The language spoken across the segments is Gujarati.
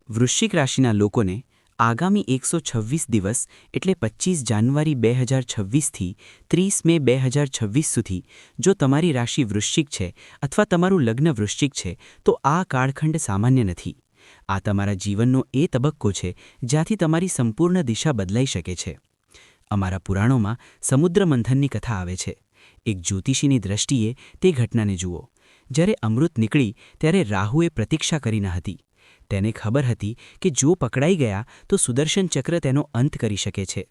વૃશ્ચિક રાશિના લોકોને આગામી 126 દિવસ એટલે 25 જાન્યુઆરી 2026થી 30 મે 2026 સુધી જો તમારી રાશિ વૃશ્ચિક છે અથવા તમારું લગ્ન વૃશ્ચિક છે તો આ કાળખંડ સામાન્ય નથી. આ તમારા જીવનનો એ તબક્કો છે જ્યાંથી તમારી સંપૂર્ણ દિશા બદલાઈ શકે છે. અમારા પુરાણોમાં સમુદ્ર મંથનની કથા આવે છે. એક જ્યોતિષીની દ્રષ્ટિએ તે ઘટનાને જુઓ. જ્યારે અમૃત નીકળી ત્યારે રાહુએ પ્રતીક્ષા કરી ન હતી. તેને ખબર હતી કે જો પકડાઈ ગયા તો સુદર્શન ચક્ર તેનો અંત કરી શકે છે.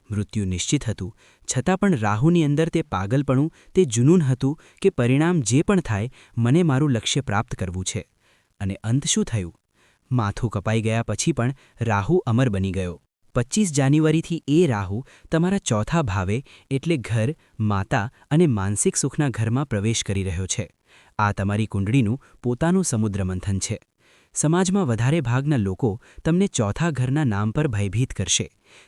મૃત્યુ નિશ્ચિત હતું, છતાં પણ રાહુની અંદર તે પાગલપણું, તે જુનૂન હતું કે પરિણામ જે પણ થાય મને મારું લક્ષ્ય પ્રાપ્ત કરવું છે. અને અંત શું થયું? માથું કપાઈ ગયા પછી પણ રાહુ અમર બની ગયો. 25 જાન્યુઆરીથી એ રાહુ તમારા ચોથા ભાવે એટલે ઘર, માતા અને માનસિક સુખના ઘરમાં પ્રવેશ કરી રહ્યો છે. આ તમારી કુંડળીનું પોતાનું સમુદ્ર મંથન છે. સમાજમાં વધારે ભાગના લોકો તમને ચોથા ઘરના નામ પર ભયભીત કરશે.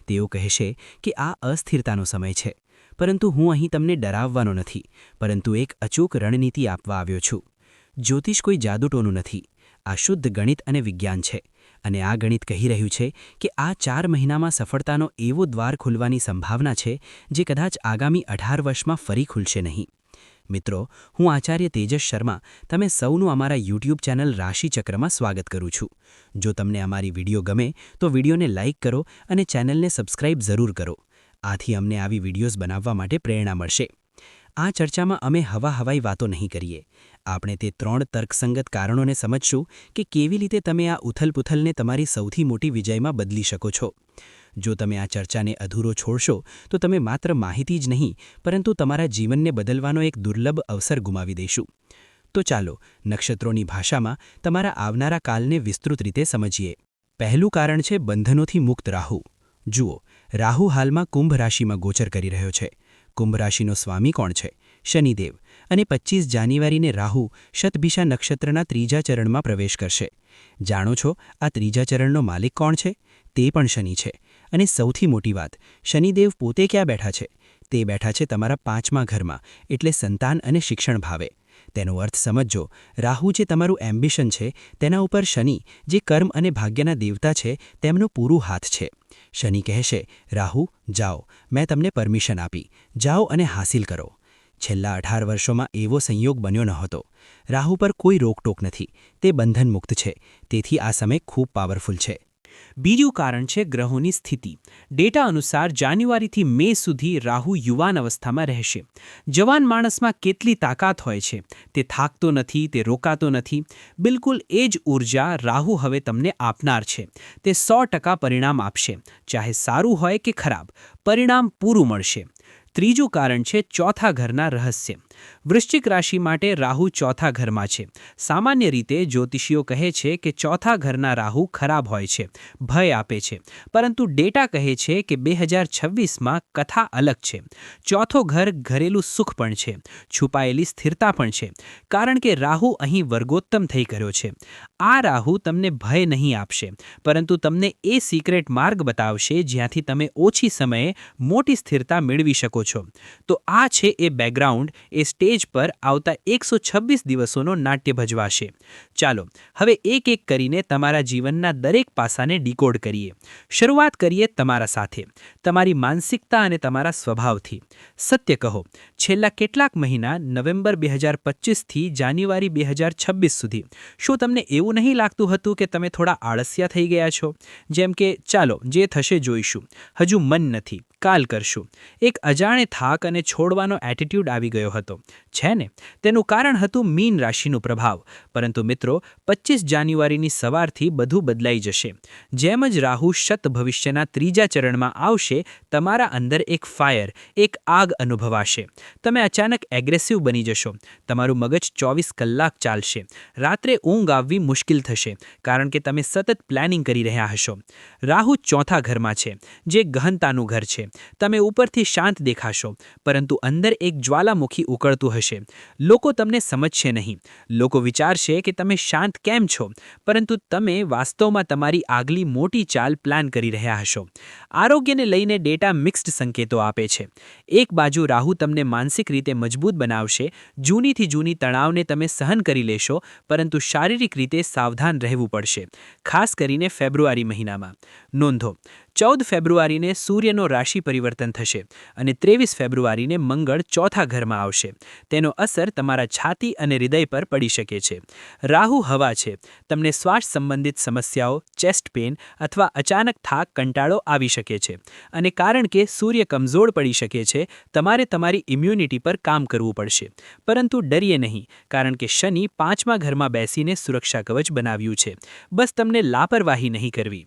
તેઓ કહેશે કે આ અસ્થિરતાનો સમય છે. પરંતુ હું અહીં તમને ડરાવવાનો નથી, પરંતુ એક અચૂક રણનીતિ આપવા આવ્યો છું. જ્યોતિષ કોઈ જાદુટોનું નથી. આ શુદ્ધ ગણિત અને વિજ્ઞાન છે. અને આ ગણિત કહી રહ્યું છે કે આ 4 મહિનામાં સફળતાનો એવો દ્વાર ખુલવાની સંભાવના છે જે કદાચ આગામી 18 વર્ષમાં ફરી ખુલશે નહીં. મિત્રો, હું આચાર્ય તેજસ શર્મા તમે સૌનું અમારા યુટ્યુબ ચેનલ રાશિચક્રમાં સ્વાગત કરું છું. જો તમને અમારી વિડીયો ગમે તો વિડીયોને લાઇક કરો અને ચેનલને સબસ્ક્રાઇબ જરૂર કરો. આથી અમને આવી વિડીયોઝ બનાવવા માટે પ્રેરણા મળશે. આ ચર્ચામાં અમે હવાઈ વાતો નહીં કરીએ. આપણે તે 3 તર્કસંગત કારણોને સમજશું કે કેવી રીતે તમે આ ઉથલપુથલને તમારી સૌથી મોટી વિજયમાં બદલી શકો છો. જો તમે આ ચર્ચાને અધૂરો છોડશો તો તમે માત્ર માહિતી જ નહીં પરંતુ તમારા જીવનને બદલવાનો એક દુર્લભ અવસર ગુમાવી દેશું. તો ચાલો નક્ષત્રોની ભાષામાં તમારા આવનારા કાલને વિસ્તૃત રીતે સમજીએ. પહેલું કારણ છે બંધનોથી મુક્ત રાહુ. જુઓ, રાહુ હાલમાં કુંભ રાશિમાં ગોચર કરી રહ્યો છે. કુંભ રાશિનો સ્વામી કોણ છે? શનિદેવ. અને 25 જાન્યુઆરીને રાહુ શતભિષા નક્ષત્રના ત્રીજા ચરણમાં પ્રવેશ કરશે. જાણો છો આ ત્રીજા ચરણનો માલિક કોણ છે? તે પણ શનિ છે. અને સૌથી મોટી વાત, શનિદેવ પોતે ક્યાં બેઠા છે? તે બેઠા છે તમારા 5મા ઘરમાં, એટલે સંતાન અને શિક્ષણ ભાવે. તેનો અર્થ સમજો. રાહુ જે તમારું એમ્બિશન છે તેના ઉપર શનિ જે કર્મ અને ભાગ્યના દેવતા છે તેમનો પૂરું હાથ છે. શનિ કહેશે, રાહુ જાઓ, મેં તમને પરમિશન આપી, જાઓ અને હાસિલ કરો. છેલ્લા 18 વર્ષોમાં એવો સંયોગ બન્યો નહોતો. રાહુ પર કોઈ રોકટોક નથી. તે બંધન મુક્ત છે. તેથી આ સમય ખૂબ પાવરફુલ છે. બીજું કારણ છે ગ્રહોની સ્થિતિ. ડેટા અનુસાર જાન્યુઆરીથી મે સુધી રાહુ યુવાન અવસ્થામાં રહેશે. જવાન માણસમાં કેટલી તાકાત હોય છે, તે થાકતો નથી, તે રોકાતો નથી. બિલકુલ એ જ ઊર્જા રાહુ હવે તમને આપનાર છે. તે 100% પરિણામ આપશે. ચાહે સારું હોય કે ખરાબ, પરિણામ પૂરું મળશે. ત્રીજું કારણ છે ચોથા ઘરના રહસ્ય. વૃશ્ચિક રાશિ માટે રાહુ ચોથા ઘરમાં છે. સામાન્ય રીતે જ્યોતિષીઓ કહે છે કે ચોથા ઘરના રાહુ ખરાબ હોય છે, ભય આપે છે. પરંતુ ડેટા કહે છે કે 2026માં કથા અલગ છે. ચોથો ઘર ઘરેલું સુખ પણ છે, છુપાયેલી સ્થિરતા પણ છે. કારણ કે રાહુ અહીં વર્ગોત્તમ થઈ કર્યો છે. આ રાહુ તમને ભય નહીં આપશે, પરંતુ તમને એ સિક્રેટ માર્ગ બતાવશે જ્યાંથી તમે ઓછી સમયે મોટી સ્થિરતા મેળવી શકો છો. તો આ છે એ બેકગ્રાઉન્ડ, એ સ્ટેજ પર આવતા 126 દિવસોનો નાટ્ય ભજવાશે. ચાલો હવે એક એક કરીને તમારા જીવનના દરેક પાસાને ડીકોડ કરીએ. શરૂઆત કરીએ તમારા સાથે, તમારી માનસિકતા અને તમારા સ્વભાવથી. સત્ય કહો, છેલ્લા કેટલાક મહિના નવેમ્બર 2025થી જાન્યુઆરી 2026 સુધી શું તમને એવું નહીં લાગતું હતું કે તમે થોડા આળસિયા થઈ ગયા છો? જેમ કે ચાલો જે થશે જોઈશું, હજુ મન નથી, કાલ કરશું. એક અજાણે થાક અને છોડવાનો એટીટ્યૂડ આવી ગયો હતો, છે ને? તેનું કારણ હતું મીન રાશિનો પ્રભાવ. પરંતુ મિત્રો, 25 જાન્યુઆરીની સવારથી બધું બદલાઈ જશે. જેમ જ રાહુ શત ભવિષ્યના ત્રીજા ચરણમાં આવશે, તમારા અંદર એક ફાયર, એક આગ અનુભવાશે. તમે અચાનક એગ્રેસિવ બની જશો. તમારું મગજ 24 કલાક ચાલશે. રાત્રે ઊંઘ આવવી મુશ્કેલ થશે, કારણ કે તમે સતત પ્લાનિંગ કરી રહ્યા હશો. રાહુ ચોથા ઘરમાં છે, જે ગહનતાનું ઘર છે. તમે ઉપરથી શાંત દેખાશો, પરંતુ અંદર એક જ્વાલામુખી ઉકળતું હશે. લોકો તમને સમજશે નહીં. લોકો વિચારશે કે તમે શાંત કેમ છો, પરંતુ તમે વાસ્તવમાં તમારી આગલી મોટી ચાલ પ્લાન કરી રહ્યા હશો. આરોગ્યને લઈને ડેટા મિક્સ્ડ સંકેતો આપે છે. એક બાજુ રાહુ તમને માનસિક રીતે મજબૂત બનાવશે, જૂનીથી જૂની તણાવને તમે સહન કરી લેશો, પરંતુ શારીરિક રીતે સાવધાન રહેવું પડશે, ખાસ કરીને ફેબ્રુઆરી મહિનામાં. નોંધો, 14 ફેબ્રુઆરીને સૂર્યનો રાશિ પરિવર્તન થશે અને 23 ફેબ્રુઆરીને મંગળ ચોથા ઘરમાં આવશે. તેનો અસર તમારા છાતી અને હૃદય પર પડી શકે છે. રાહુ હવા છે. તમને શ્વાસ સંબંધિત સમસ્યાઓ, ચેસ્ટ પેઇન અથવા અચાનક થાક, કંટાળો આવી શકે છે. અને કારણ કે સૂર્ય કમજોર પડી શકે છે, તમારે તમારી ઇમ્યુનિટી પર કામ કરવું પડશે. પરંતુ ડરીએ નહીં, કારણ કે શનિ 5મા ઘરમાં બેસીને સુરક્ષા કવચ બનાવ્યું છે. બસ તમને લાપરવાહી નહીં કરવી.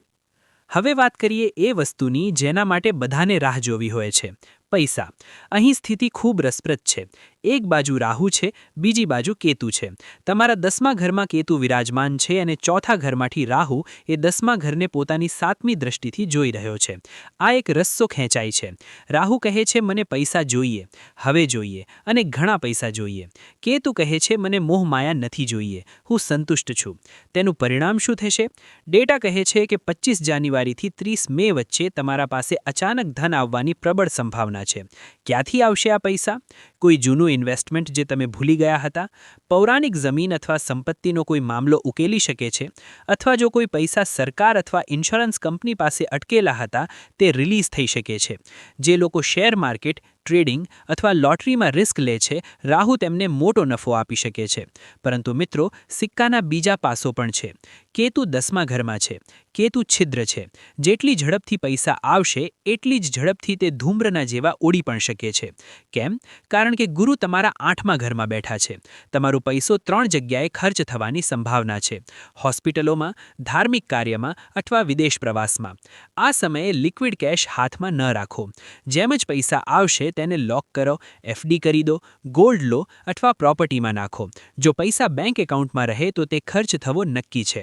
હવે વાત કરીએ એ વસ્તુની જેના માટે બધાને રાહ જોવી હોય છે, પૈસા. અહીં સ્થિતિ ખૂબ રસપ્રદ છે. એક બાજુ રાહુ છે, બીજી બાજુ કેતુ છે. તમારા 10મા ઘરમાં કેતુ વિરાજમાન છે અને ચોથા ઘરમાંથી રાહુ એ 10મા ઘરને પોતાની 7મી દ્રષ્ટિથી જોઈ રહ્યો છે. આ એક રસ્સો ખેંચાય છે. રાહુ કહે છે, મને પૈસા જોઈએ, હવે જોઈએ, અને ઘણા પૈસા જોઈએ. કેતુ કહે છે, મને મોહમાયા નથી જોઈએ, હું સંતુષ્ટ છું. તેનું પરિણામ શું થશે? ડેટા કહે છે કે 25 જાન્યુઆરીથી 30 મે વચ્ચે તમારા પાસે અચાનક ધન આવવાની પ્રબળ સંભાવના છે. ક્યાંથી આવશે આ પૈસા? કોઈ જૂનું ઇન્વેસ્ટમેન્ટ જે તમે ભૂલી ગયા હતા? પૌરાણિક જમીન અથવા સંપત્તિનો કોઈ મામલો ઉકેલી શકે છે? અથવા જો કોઈ પૈસા સરકાર અથવા ઇન્સ્યોરન્સ કંપની પાસે અટકેલા હતા, તે રિલીઝ થઈ શકે છે. જે લોકો શેર માર્કેટ, ટ્રેડિંગ અથવા લોટરીમાં રિસ્ક લે છે, રાહુ તેમને મોટો નફો આપી શકે છે. પરંતુ મિત્રો, સિક્કાના બીજા પાસો પણ છે. કેતુ 10મા ઘરમાં છે. કેતુ છિદ્ર છે. જેટલી ઝડપથી પૈસા આવશે, એટલી જ ઝડપથી તે ધૂમ્રના જેવા ઉડી પણ શકે છે. કેમ? કારણ કે ગુરુ તમારા 8મા ઘરમાં બેઠા છે. તમારો પૈસો 3 જગ્યાએ ખર્ચ થવાની સંભાવના છે: હોસ્પિટલોમાં, ધાર્મિક કાર્યમાં અથવા વિદેશ પ્રવાસમાં. આ સમયે લિક્વિડ કેશ હાથમાં ન રાખો. જેમ જ પૈસા આવશે તેને લોક કરો, એફડી કરી દો, ગોલ્ડ લો અથવા પ્રોપર્ટીમાં નાખો. જો પૈસા બેંક એકાઉન્ટમાં રહે તો તે ખર્ચ થવો નક્કી છે.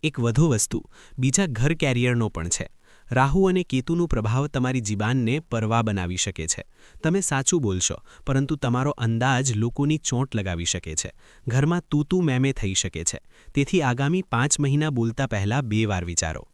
એક વધુ વસ્તુ બીજા ઘર કેરિયરનો પણ છે. રાહુ અને કેતુનો પ્રભાવ તમારી જીબાનને પરવા બનાવી શકે છે. તમે સાચું બોલશો, પરંતુ તમારો અંદાજ લોકોની ચોંટ લગાવી શકે છે. ઘરમાં તું મેમે થઈ શકે છે. તેથી આગામી 5 મહિના બોલતા પહેલા 2 વાર વિચારો.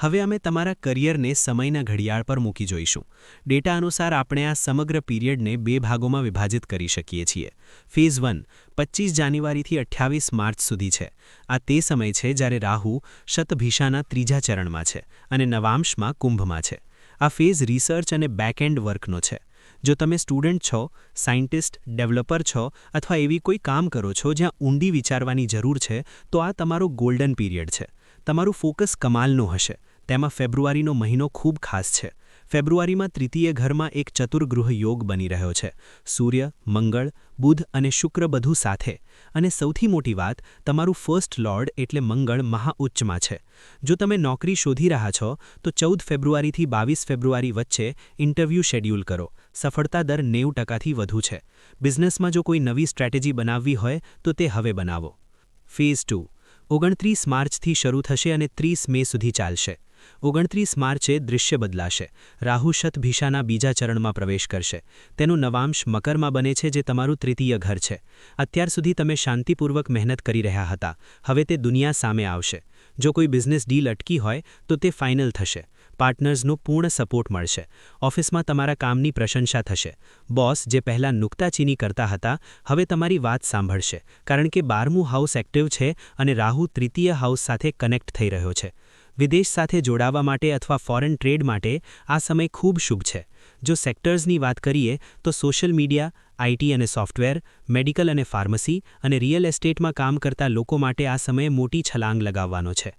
હવે અમે તમારા કરિયરને સમયના ઘડિયાળ પર મૂકી જોઈશું. ડેટા અનુસાર આપણે આ સમગ્ર પીરિયડને 2 ભાગોમાં વિભાજિત કરી શકીએ છીએ. ફેઝ 1 25 જાન્યુઆરીથી 28 માર્ચ સુધી છે. આ તે સમય છે જ્યારે રાહુ શતભિષાના 3જા ચરણમાં છે અને નવાંશમાં કુંભમાં છે. આ ફેઝ રિસર્ચ અને બેકએન્ડ વર્કનો છે. જો તમે સ્ટુડન્ટ છો, સાયન્ટિસ્ટ, ડેવલપર છો અથવા એવી કોઈ કામ કરો છો જ્યાં ઊંડી વિચારવાની જરૂર છે, તો આ તમારો ગોલ્ડન પીરિયડ છે. તમારું ફોકસ કમાલનું હશે. તેમાં ફેબ્રુઆરીનો મહિનો ખૂબ ખાસ છે. ફેબ્રુઆરીમાં 3ય ઘરમાં એક ચતુર્ગૃહ યોગ બની રહ્યો છે. સૂર્ય, મંગળ, બુધ અને શુક્ર બધું સાથે. અને સૌથી મોટી વાત, તમારું ફર્સ્ટ લોર્ડ એટલે મંગળ મહાઉચ્ચમાં છે. જો તમે નોકરી શોધી રહ્યા છો, તો 14 ફેબ્રુઆરીથી 22 ફેબ્રુઆરી વચ્ચે ઇન્ટરવ્યૂ શેડ્યુલ કરો. સફળતા દર 90%થી વધુ છે. બિઝનેસમાં જો કોઈ નવી સ્ટ્રેટેજી બનાવવી હોય તો તે હવે બનાવો. ફેઝ 2 29 માર્ચથી શરૂ થશે અને 30 મે સુધી ચાલશે. 29 માર્ચે દૃશ્ય બદલાશે. રાહુ શતભિષાના 2જા ચરણમાં પ્રવેશ કરશે. તેનું નવાંશ મકરમાં બને છે, જે તમારું 3ય ઘર છે. અત્યાર સુધી તમે શાંતિપૂર્વક મહેનત કરી રહ્યા હતા. હવે તે દુનિયા સામે આવશે. જો કોઈ બિઝનેસ ડીલ અટકી હોય તો તે ફાઇનલ થશે. પાર્ટનર્સનો પૂર્ણ સપોર્ટ મળશે. ઓફિસમાં તમારા કામની પ્રશંસા થશે. બોસ જે પહેલાં નુક્તાચીની કરતા હતા, હવે તમારી વાત સાંભળશે, કારણ કે 12મું હાઉસ એક્ટિવ છે અને રાહુ 3ય હાઉસ સાથે કનેક્ટ થઈ રહ્યો છે. વિદેશ સાથે જોડાવા માટે અથવા ફોરેન ટ્રેડ માટે આ સમય ખૂબ શુભ છે. જો સેક્ટર્સની વાત કરીએ તો સોશિયલ મીડિયા, આઈટી અને સોફ્ટવેર, મેડિકલ અને ફાર્મસી અને રિયલ એસ્ટેટમાં કામ કરતા લોકો માટે આ સમયે મોટી છલાંગ લગાવવાનો છે.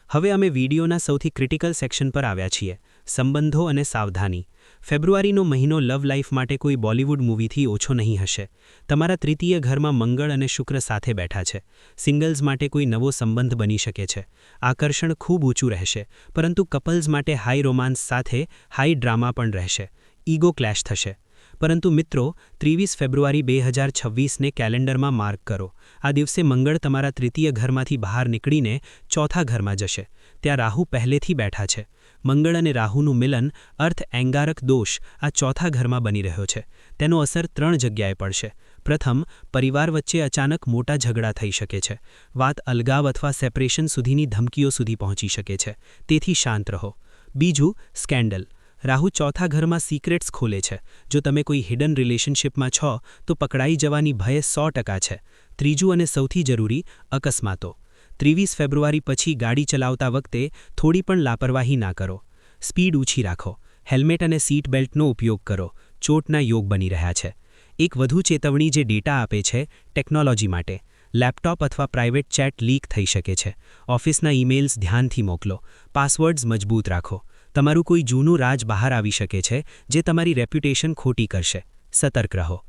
હવે અમે વિડીયોના સૌથી ક્રિટિકલ સેક્શન પર આવ્યા છીએ: સંબંધો અને સાવધાની. ફેબ્રુઆરીનો મહિનો લવ લાઈફ માટે કોઈ બોલિવૂડ મૂવીથી ઓછો નહીં હશે. તમારા 3ય ઘરમાં મંગળ અને શુક્ર સાથે બેઠા છે. સિંગલ્સ માટે કોઈ નવો સંબંધ બની શકે છે. આકર્ષણ ખૂબ ઊંચું રહેશે, પરંતુ કપલ્સ માટે હાઈ રોમાન્સ સાથે હાઈ ડ્રામા પણ રહેશે. ઈગો ક્લેશ થશે. પરંતુ મિત્રો, 23 ફેબ્રુઆરી 2026ને કેલેન્ડરમાં માર્ક કરો. આ દિવસે મંગળ તમારા 3ય ઘરમાંથી બહાર નીકળીને ચોથા ઘરમાં જશે. ત્યાં રાહુ પહેલેથી બેઠા છે. મંગળ અને રાહુનું મિલન અર્થ એંગારક દોષ આ ચોથા ઘરમાં બની રહ્યો છે. તેનો અસર 3 જગ્યાએ પડશે. પ્રથમ, પરિવાર વચ્ચે અચાનક મોટા ઝઘડા થઈ શકે છે. વાત અલગાવ અથવા સેપરેશન સુધીની ધમકીઓ સુધી પહોંચી શકે છે. તેથી શાંત રહો. બીજું, સ્કેન્ડલ. રાહુ ચોથા ઘરમાં સિક્રેટ્સ ખોલે છે. જો તમે કોઈ હિડન રિલેશનશિપમાં છો તો પકડાઈ જવાની ભય 100% છે. ત્રીજું અને સૌથી જરૂરી, અકસ્માતો. 23 ફેબ્રુઆરી પછી ગાડી ચલાવતા વખતે થોડી પણ લાપરવાહી ના કરો. સ્પીડ ઓછી રાખો. હેલ્મેટ અને સીટ બેલ્ટનો ઉપયોગ કરો. ચોટના યોગ બની રહ્યા છે. એક વધુ ચેતવણી જે ડેટા આપે છે, ટેકનોલોજી માટે. લેપટોપ અથવા પ્રાઇવેટ ચેટ લીક થઈ શકે છે. ઓફિસના ઈમેલ્સ ધ્યાનથી મોકલો. પાસવર્ડ્સ મજબૂત રાખો. તમારું કોઈ જૂનું રાજ બહાર આવી શકે છે જે તમારી રેપ્યુટેશન ખોટી કરશે. સતર્ક રહો.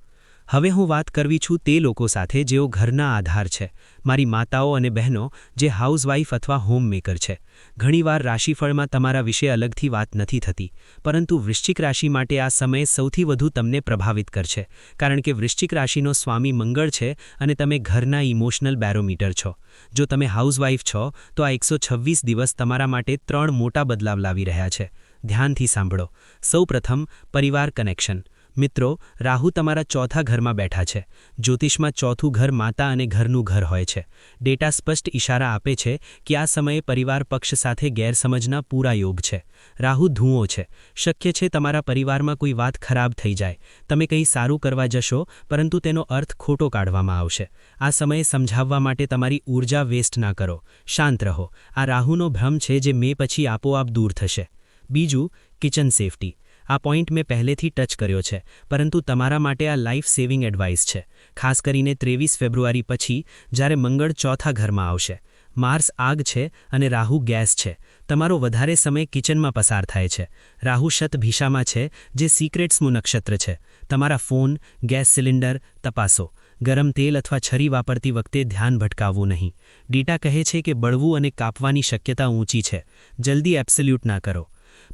હવે હું વાત કરવી છું તે લોકો સાથે જેઓ ઘરના આધાર છે. મારી માતાઓ અને બહેનો જે હાઉસવાઇફ અથવા હોમમેકર છે. ઘણીવાર રાશિફળમાં તમારા વિશે અલગથી વાત નથી થતી, પરંતુ વૃશ્ચિક રાશિ માટે આ સમય સૌથી વધુ તમને પ્રભાવિત કરશે, કારણ કે વૃશ્ચિક રાશિનો સ્વામી મંગળ છે અને તમે ઘરના ઇમોશનલ બેરોમીટર છો. જો તમે હાઉસવાઇફ છો તો આ 126 દિવસ તમારા માટે 3 મોટા બદલાવ લાવી રહ્યા છે. ધ્યાનથી સાંભળો. સૌપ્રથમ, પરિવાર કનેક્શન. મિત્રો, રાહુ તમારા ચોથા ઘરમાં બેઠા છે. જ્યોતિષમાં ચોથું ઘર માતા અને ઘરનું ઘર હોય છે. ડેટા સ્પષ્ટ ઇશારા આપે છે કે આ સમયે પરિવાર પક્ષ સાથે ગેરસમજના પૂરા યોગ છે. રાહુ ધુઓ છે. શક્ય છે તમારા પરિવારમાં કોઈ વાત ખરાબ થઈ જાય. તમે કંઈ સારું કરવા જશો પરંતુ તેનો અર્થ ખોટો કાઢવામાં આવશે. આ સમયે સમજાવવા માટે તમારી ઊર્જા વેસ્ટ ના કરો. શાંત રહો. આ રાહુનો ભ્રમ છે જે મે પછી આપોઆપ દૂર થશે. બીજું, કિચન સેફટી. આ પોઈન્ટ મેં પહેલેથી ટચ કર્યો છે, પરંતુ તમારા માટે આ લાઈફ સેવિંગ એડવાઇસ છે. ખાસ કરીને 23 ફેબ્રુઆરી પછી, જ્યારે મંગળ ચોથા ઘરમાં આવશે. માર્સ આગ છે અને રાહુ ગેસ છે. તમારો વધારે સમય કિચનમાં પસાર થાય છે. રાહુ શતભિષામાં છે, જે સિક્રેટ્સનું નક્ષત્ર છે. તમારા ફોન, ગેસ સિલિન્ડર તપાસો. ગરમ તેલ અથવા છરી વાપરતી વખતે ધ્યાન ભટકાવવું નહીં. ડેટા કહે છે કે બળવું અને કાપવાની શક્યતા ઊંચી છે. જલ્દી એબ્સોલ્યુટ ના કરો.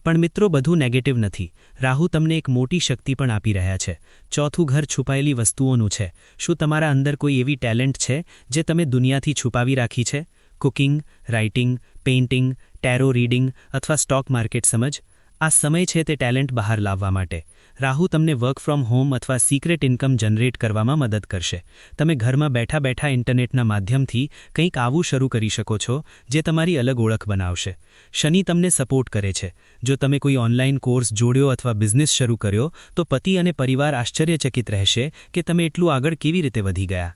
પણ મિત્રો, બધું નેગેટિવ નથી. રાહુ તમને એક મોટી શક્તિ પણ આપી રહ્યા છે. ચોથું ઘર છુપાયેલી વસ્તુઓનું છે. શું તમારા અંદર કોઈ એવી ટેલેન્ટ છે જે તમે દુનિયાથી છુપાવી રાખી છે? કુકિંગ, રાઇટિંગ, પેઇન્ટિંગ, ટેરો રીડિંગ અથવા સ્ટોક માર્કેટ સમજ? આ સમય છે તે ટેલેન્ટ બહાર લાવવા માટે. રાહુ તમને વર્ક ફ્રોમ હોમ અથવા સિક્રેટ ઇન્કમ જનરેટ કરવામાં મદદ કરશે. તમે ઘરમાં બેઠા બેઠા ઇન્ટરનેટના માધ્યમથી કંઈક આવું શરૂ કરી શકો છો જે તમારી અલગ ઓળખ બનાવશે. શનિ તમને સપોર્ટ કરે છે. જો તમે કોઈ ઓનલાઈન કોર્સ જોડ્યો અથવા બિઝનેસ શરૂ કર્યો તો પતિ અને પરિવાર આશ્ચર્યચકિત રહેશે કે તમે એટલું આગળ કેવી રીતે વધી ગયા.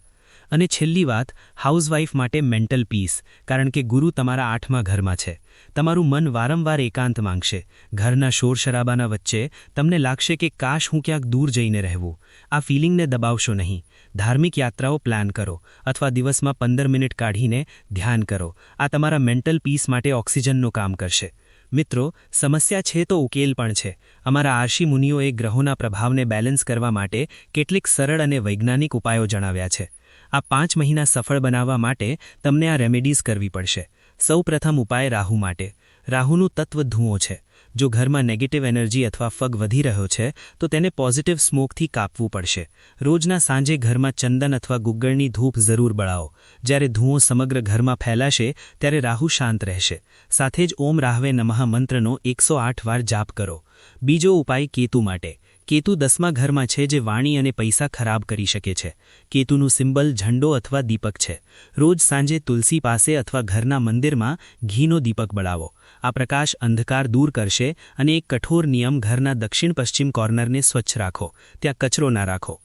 અને છેલ્લી વાત, હાઉસવાઇફ માટે મેન્ટલ પીસ, કારણ કે ગુરુ તમારા 8મા ઘરમાં છે. તમારું મન વારંવાર એકાંત માંગશે. ઘરના શોરશરાબાના વચ્ચે તમને લાગશે કે કાશ હું ક્યાંક દૂર જઈને રહેવું. આ ફિલિંગને દબાવશો નહીં. ધાર્મિક યાત્રાઓ પ્લાન કરો અથવા દિવસમાં 15 મિનિટ કાઢીને ધ્યાન કરો. આ તમારા મેન્ટલ પીસ માટે ઓક્સિજનનું કામ કરશે. મિત્રો, સમસ્યા છે તો ઉકેલ પણ છે. અમારા આર્ષિ મુનિઓએ ગ્રહોના પ્રભાવને બેલેન્સ કરવા માટે કેટલીક સરળ અને વૈજ્ઞાનિક ઉપાયો જણાવ્યા છે. આ 5 મહિના સફળ બનાવવા માટે તમને આ રેમેડીઝ કરવી પડશે. સૌપ્રથમ ઉપાય રાહુ માટે. રાહુનું તત્વ ધુઓ છે. જો ઘરમાં નેગેટિવ એનર્જી અથવા ફગ વધી રહ્યો છે તો તેને પોઝિટિવ સ્મોકથી કાપવું પડશે. રોજના સાંજે ઘરમાં ચંદન અથવા ગુગ્ગળની ધૂપ જરૂર બળાવો. જ્યારે ધુઓ સમગ્ર ઘરમાં ફેલાશે ત્યારે રાહુ શાંત રહેશે. સાથે જ ઓમ રાહવે નમઃ મંત્રનો 108 વાર જાપ કરો. બીજો ઉપાય કેતુ માટે. કેતુ 10મા ઘરમાં છે જે વાણી અને પૈસા ખરાબ કરી શકે છે. કેતુનું સિમ્બલ ઝંડો અથવા દીપક છે. રોજ સાંજે તુલસી પાસે અથવા ઘરના મંદિરમાં ઘીનો દીપક બળાવો. આ પ્રકાશ અંધકાર દૂર કરશે અને એક કઠોર નિયમ, ઘરના દક્ષિણ-પશ્ચિમ કોર્નરને સ્વચ્છ રાખો. ત્યાં કચરો ના રાખો.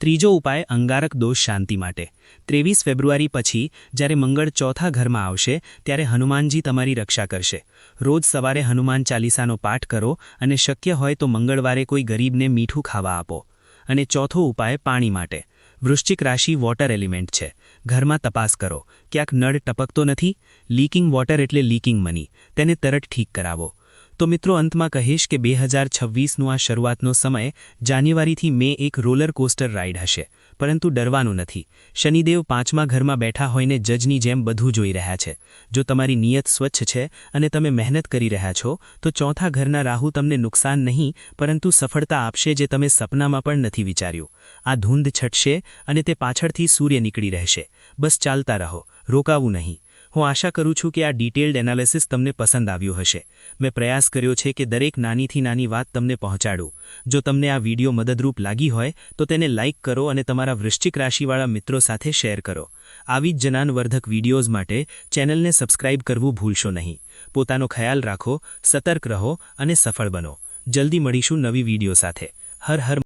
ત્રીજો ઉપાય અંગારક દોષ શાંતિ માટે. 23 ફેબ્રુઆરી પછી જ્યારે મંગળ ચોથા ઘરમાં આવશે ત્યારે હનુમાનજી તમારી રક્ષા કરશે. રોજ સવારે હનુમાન ચાલીસાનો પાઠ કરો અને શક્ય હોય તો મંગળવારે કોઈ ગરીબને મીઠું ખાવા આપો. અને ચોથો ઉપાય પાણી માટે. વૃશ્ચિક રાશિ વોટર એલિમેન્ટ છે. ઘરમાં તપાસ કરો. ક્યાંક નળ ટપકતો નથી? લીકિંગ વોટર એટલે લીકિંગ મની. તેને તરત ઠીક કરાવો. તો મિત્રો, અંતમાં કહીશ કે 2026નું આ શરૂઆતનો સમય જાન્યુઆરીથી મે એક રોલર કોસ્ટર રાઇડ હશે. પરંતુ ડરવાનું નથી. શનિદેવ 5મા ઘરમાં બેઠા હોઈને જજની જેમ બધું જોઈ રહ્યા છે. જો તમારી નિયત સ્વચ્છ છે અને તમે મહેનત કરી રહ્યા છો તો ચોથા ઘરના રાહુ તમને નુકસાન નહીં પરંતુ સફળતા આપશે જે તમે સપનામાં પણ નથી વિચાર્યું. આ ધૂંધ છટશે અને તે પાછળથી સૂર્ય નીકળી રહેશે. બસ ચાલતા રહો, રોકાવું નહીં. હું આશા કરું છું કે આ ડિટેલ્ડ એનાલિસિસ તમને પસંદ આવ્યું હશે. મેં પ્રયાસ કર્યો છે કે દરેક નાનીથી નાની વાત તમને પહોંચાડું. જો તમને આ વિડિયો મદદરૂપ લાગી હોય તો તેને લાઇક કરો અને તમારા વૃશ્ચિક રાશિવાળા મિત્રો સાથે શેર કરો. આવી જ જ્ઞાનવર્ધક વિડિયોઝ માટે ચેનલને સબસ્ક્રાઇબ કરવું ભૂલશો નહીં. પોતાનો ખ્યાલ રાખો, સતર્ક રહો અને સફળ બનો. જલ્દી મળીશું નવી વિડિયો સાથે. હર હર